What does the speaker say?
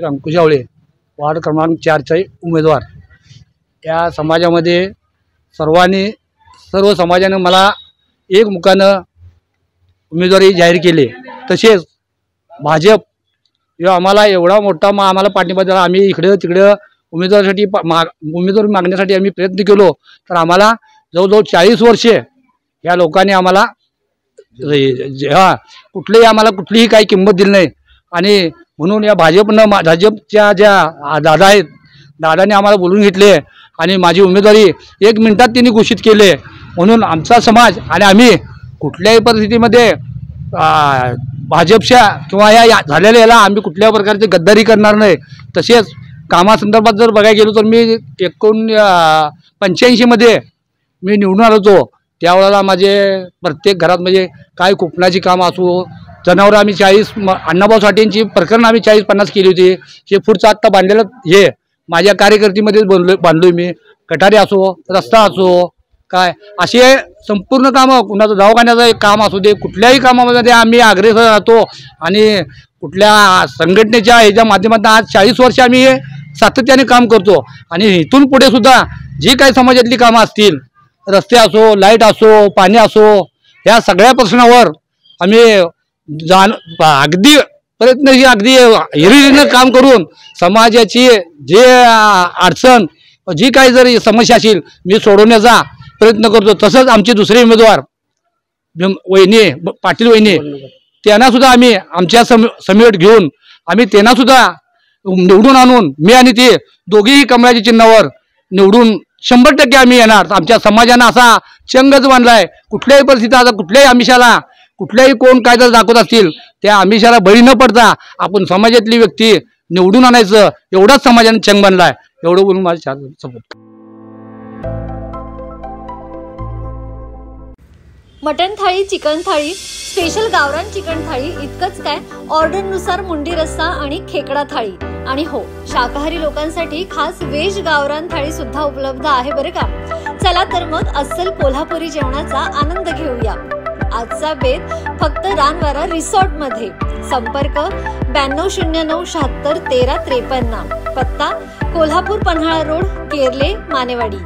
अंकुश आवळे ward क्रमांक 4चे उमेदवार। या समाजामध्ये सर्व समाजाने मला एकमुखानं उमेदवारी जाहीर केली। तसेच भाजप जो आम्हाला एवढा मोठा आम्हाला पाठिंबा दिला, आम्ही इकडे तिकडे उमेदवारी मागण्यासाठी आम्ही प्रयत्न केलो, तर आम्हाला जवळजवळ 40 वर्षे या लोकांनी आम्हाला कुठलीही काही किंमत दिली नाही। आणि म्हणून या भाजपच्या ज्या दादा आहेत, दादाने आम्हाला बोलून घेतले आणि माझी उमेदवारी 1 मिनिटात त्यांनी घोषित केले। म्हणून आमचा समाज आणि आम्ही कुठल्याही परिस्थितीमध्ये भाजपच्या किंवा या झालेल्या याला आम्ही कुठल्या प्रकारची गद्दारी करणार नाही। तसेच कामासंदर्भात जर बघायला गेलो तर मी 1985 मध्ये मी निवडून आलो होतो। त्यावेळेला माझे प्रत्येक घरात म्हणजे काय कुपनाची काम असो, जनावर आम्ही 40 अण्णाभाऊ साठेंची प्रकरण आम्ही 40-50 केली होती। हे पुढचं आत्ता बांधलेलं हे माझ्या कार्यकर्तीमध्येच बांधलोय मी। गटारी असो, रस्ता असो, काय असे संपूर्ण कामं, कुणाचं दवाखान्याचं एक काम असू दे, कुठल्याही कामामध्ये आम्ही अग्रेसर राहतो। आणि कुठल्या संघटनेच्या ह्याच्या माध्यमातून आज 40 वर्ष आम्ही सातत्याने काम करतो। आणि इथून पुढे सुद्धा जी काही समाजातली कामं असतील, रस्ते असो, लाईट असो, पाणी असो, या सगळ्या प्रश्नावर आम्ही अगदी हिरिरीनं काम करून समाजाची जे अडचण, जी काही जर समस्या असेल मी सोडवण्याचा प्रयत्न करतो। तसंच आमचे दुसरे उमेदवार पाटील वहिनी, त्यांना सुद्धा आम्ही आमच्या समेट घेऊन आम्ही त्यांना सुद्धा निवडून आणून मी आणि ते दोघेही कमळाच्या चिन्हावर निवडून 100% आम्ही येणार। आमच्या समाजानं असा चंगच बांधलाय, कुठल्याही परिस्थितीत आता कुठल्याही आमिषाला, कुठल्याही कोण काय जर दाखवत असतील त्या आमिषाला बळी न पडता आपण समाजातली व्यक्ती निवडून आणायचं, एवढाच समाजाने चंग बांधलाय। एवढं बोलून माझे सपोर्ट। मटन थाळी, चिकन थाळी, स्पेशल गावरान चिकन थाळी इतकंच काय, ऑर्डरनुसार मुंडी रस्सा आणि खेकडा थाळी। आणि हो, शाकाहारी लोकांसाठी खास व्हेज गावरान थाळी सुद्धा उपलब्ध आहे बरं का। चला तर मग अस्सल कोल्हापुरी जेवणाचा आनंद घेऊया। आजचा बेत फक्त रानवारा रिसॉर्ट मध्ये। संपर्क 9209 76 13 53। पत्ता कोल्हापूर पन्हाळा रोड, केरले, मानेवाडी।